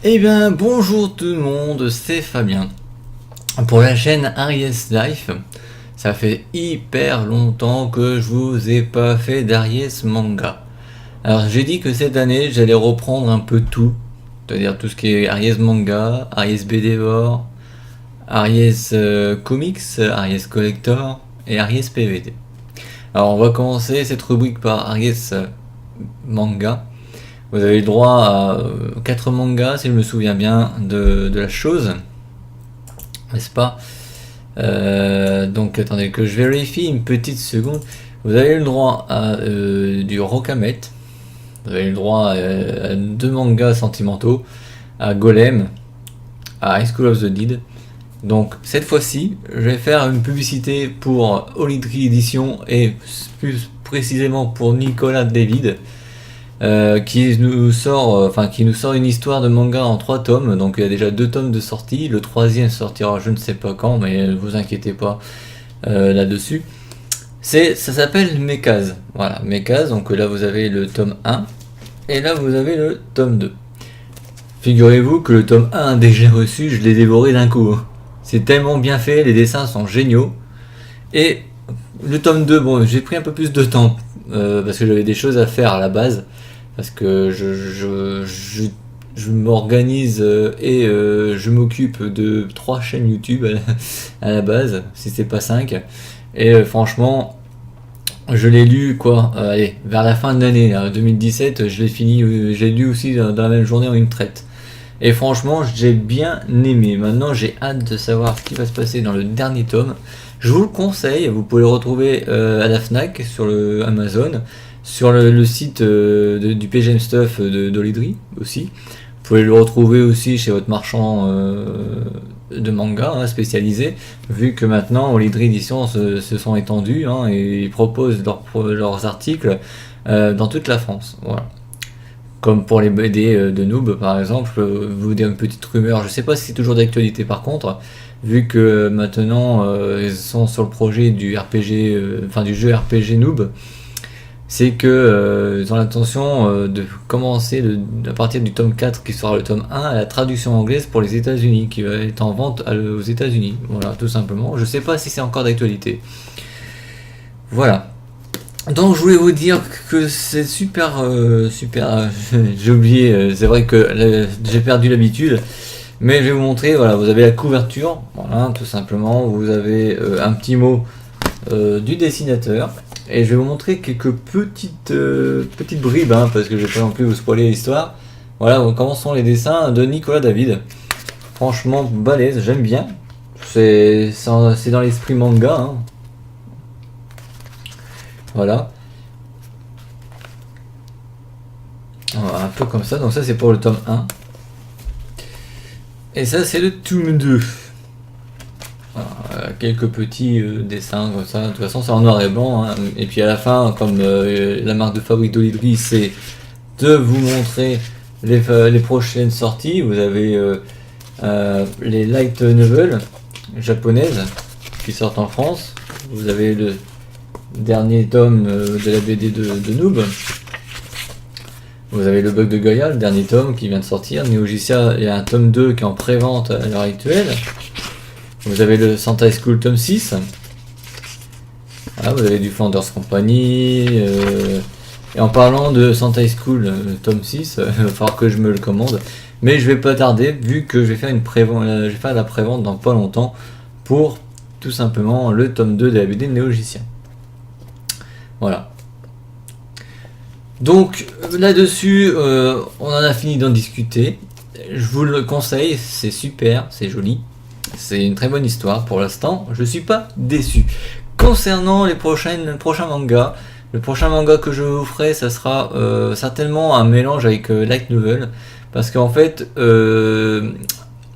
Eh bien bonjour tout le monde, c'est Fabien pour la chaîne Aries Life. Ça fait hyper longtemps que je vous ai pas fait d'Aries manga. Alors j'ai dit que cette année j'allais reprendre un peu tout, c'est-à-dire tout ce qui est Aries manga, Aries BDVOR, Aries comics, Aries collector et Aries PVD. Alors on va commencer cette rubrique par Aries manga. Vous avez le droit à 4 mangas, si je me souviens bien de la chose, n'est-ce pas? Donc attendez que je vérifie une petite seconde. Vous avez le droit à du Rokamet, vous avez le droit à 2 mangas sentimentaux, à Golem, à High School of the Dead. Donc cette fois-ci, je vais faire une publicité pour Olidri Edition et plus précisément pour Nicolas David. Qui nous sort une histoire de manga en 3 tomes, donc il y a déjà 2 tomes de sortie, le 3e sortira je ne sais pas quand, mais ne vous inquiétez pas là-dessus. Ça s'appelle Mekaz, voilà, Mekaz, donc là vous avez le tome 1, et là vous avez le tome 2. Figurez-vous que le tome 1 dès que j'ai reçu, je l'ai dévoré d'un coup. C'est tellement bien fait, les dessins sont géniaux, et le tome 2, bon j'ai pris un peu plus de temps, parce que j'avais des choses à faire à la base, parce que je m'organise et je m'occupe de 3 chaînes YouTube à la base, si c'est pas 5, et franchement je l'ai lu allez, vers la fin de l'année 2017, je l'ai fini, j'ai lu aussi dans la même journée en une traite, et franchement j'ai bien aimé. Maintenant j'ai hâte de savoir ce qui va se passer dans le dernier tome. Je vous le conseille, vous pouvez le retrouver à la Fnac, sur le Amazon, sur le site du PGM Stuff d'Olidri aussi. Vous pouvez le retrouver aussi chez votre marchand de manga spécialisé, vu que maintenant Olidri Edition se sont étendus et ils proposent leurs articles dans toute la France. Voilà. Comme pour les BD de Noob par exemple, je peux vous dire une petite rumeur, je sais pas si c'est toujours d'actualité par contre, vu que maintenant ils sont sur le projet du RPG, du jeu RPG Noob, c'est que ils ont l'intention de commencer à partir du tome 4 qui sera le tome 1 à la traduction anglaise pour les États-Unis, qui va être en vente aux États-Unis. Voilà, tout simplement. Je sais pas si c'est encore d'actualité. Voilà. Donc je voulais vous dire que c'est super, j'ai oublié, c'est vrai que j'ai perdu l'habitude, mais je vais vous montrer. Voilà, vous avez la couverture, voilà, tout simplement. Vous avez un petit mot du dessinateur. Et je vais vous montrer quelques petites bribes, parce que je vais pas non plus vous spoiler l'histoire. Voilà comment sont les dessins de Nicolas David. Franchement balèze, j'aime bien. C'est dans l'esprit manga. Voilà. Un peu comme ça. Donc ça c'est pour le tome 1. Et ça c'est le tome 2. Quelques petits dessins comme ça, de toute façon c'est en noir et blanc, et puis à la fin, comme la marque de fabrique d'Olidri, c'est de vous montrer les prochaines sorties. Vous avez les light novels japonaises qui sortent en France, vous avez le dernier tome de la BD de Noob, vous avez le Bug de Goya, le dernier tome qui vient de sortir, Neo Geesia, il y a un tome 2 qui est en pré-vente à l'heure actuelle. Vous avez le Sentai School tome 6. Voilà, vous avez du Flanders Company. Et en parlant de Sentai School tome 6, il va falloir que je me le commande. Mais je vais pas tarder, vu que je vais faire la prévente dans pas longtemps pour tout simplement le tome 2 de la BD Neo Geesia. Voilà. Donc là-dessus, on en a fini d'en discuter. Je vous le conseille, c'est super, c'est joli. C'est une très bonne histoire pour l'instant, je suis pas déçu. Concernant les prochains mangas, le prochain manga que je vous ferai, ça sera certainement un mélange avec light novel, parce qu'en fait,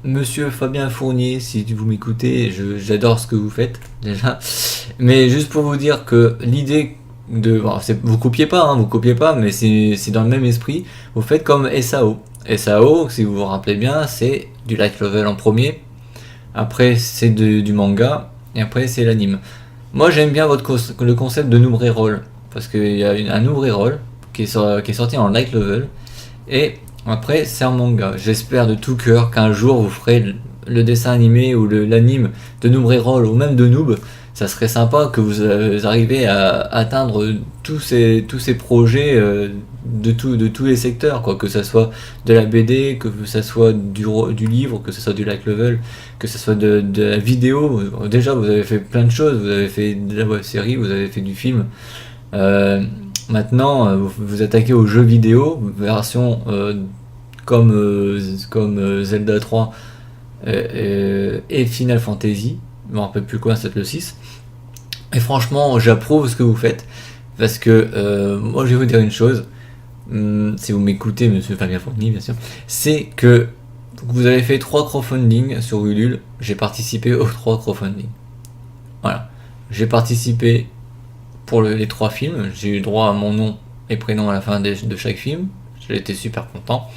monsieur Fabien Fournier, si vous m'écoutez, j'adore ce que vous faites déjà, mais juste pour vous dire que l'idée vous copiez pas, mais c'est dans le même esprit. Vous faites comme SAO. SAO, si vous vous rappelez bien, c'est du light novel en premier. Après c'est du manga, et après c'est l'anime. Moi j'aime bien le concept de noob reroll, parce qu'il y a un noob reroll qui est sorti en light level, et après c'est un manga. J'espère de tout cœur qu'un jour vous ferez le dessin animé ou l'anime de noob reroll, ou même de noob. Ça serait sympa que vous arrivez à atteindre tous ces projets de tous les secteurs, quoi, que ça soit de la BD, que ça soit du livre, que ça soit du light level, que ça soit de la vidéo. Déjà vous avez fait plein de choses, vous avez fait de la web série, vous avez fait du film. Maintenant vous attaquez aux jeux vidéo, version comme Zelda 3 et Final Fantasy. Je me rappelle plus quoi, c'est le 6. Et franchement, j'approuve ce que vous faites, parce que moi je vais vous dire une chose, si vous m'écoutez, monsieur Fabien Fourni, bien sûr, c'est que vous avez fait 3 crowdfunding sur Ulule, j'ai participé aux 3 crowdfunding. Voilà, j'ai participé pour les 3 films, j'ai eu droit à mon nom et prénom à la fin de chaque film, j'ai été super content.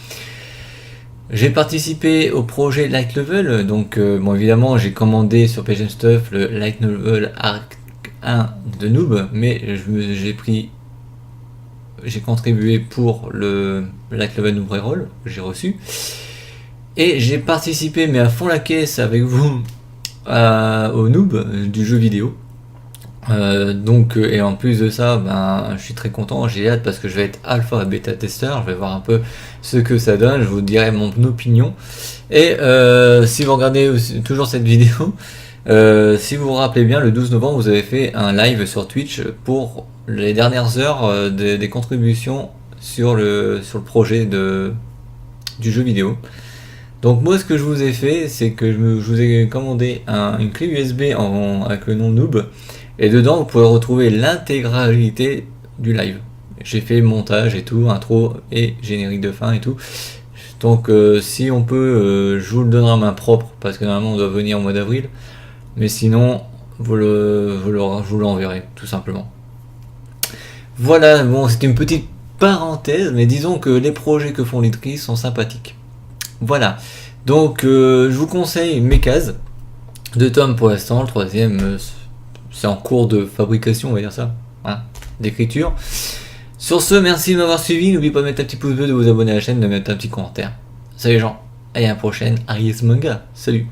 J'ai participé au projet Light Level, donc bon évidemment j'ai commandé sur Page and Stuff le Light Level Arc 1 de Noob, mais j'ai contribué pour le Light Level Noob Reroll que j'ai reçu, et j'ai participé mais à fond la caisse avec vous au Noob du jeu vidéo. Et en plus de ça, je suis très content, j'ai hâte parce que je vais être alpha bêta testeur, je vais voir un peu ce que ça donne, je vous dirai mon opinion. Et si vous regardez toujours cette vidéo, si vous vous rappelez bien, le 12 novembre vous avez fait un live sur Twitch pour les dernières heures des contributions sur le projet du jeu vidéo. Donc moi ce que je vous ai fait, c'est que je vous ai commandé une clé USB avec le nom Noob. Et dedans, vous pouvez retrouver l'intégralité du live. J'ai fait montage et tout, intro et générique de fin et tout. Donc si on peut, je vous le donnerai en main propre, parce que normalement on doit venir au mois d'avril. Mais sinon, je vous l'enverrai, tout simplement. Voilà, bon, c'était une petite parenthèse, mais disons que les projets que font les Tris sont sympathiques. Voilà, donc je vous conseille mes cases. 2 tomes pour l'instant, le 3e... c'est en cours de fabrication, on va dire ça, hein, d'écriture. Sur ce, merci de m'avoir suivi. N'oubliez pas de mettre un petit pouce bleu, de vous abonner à la chaîne, de mettre un petit commentaire. Salut les gens, et à la prochaine, Aries Manga. Salut.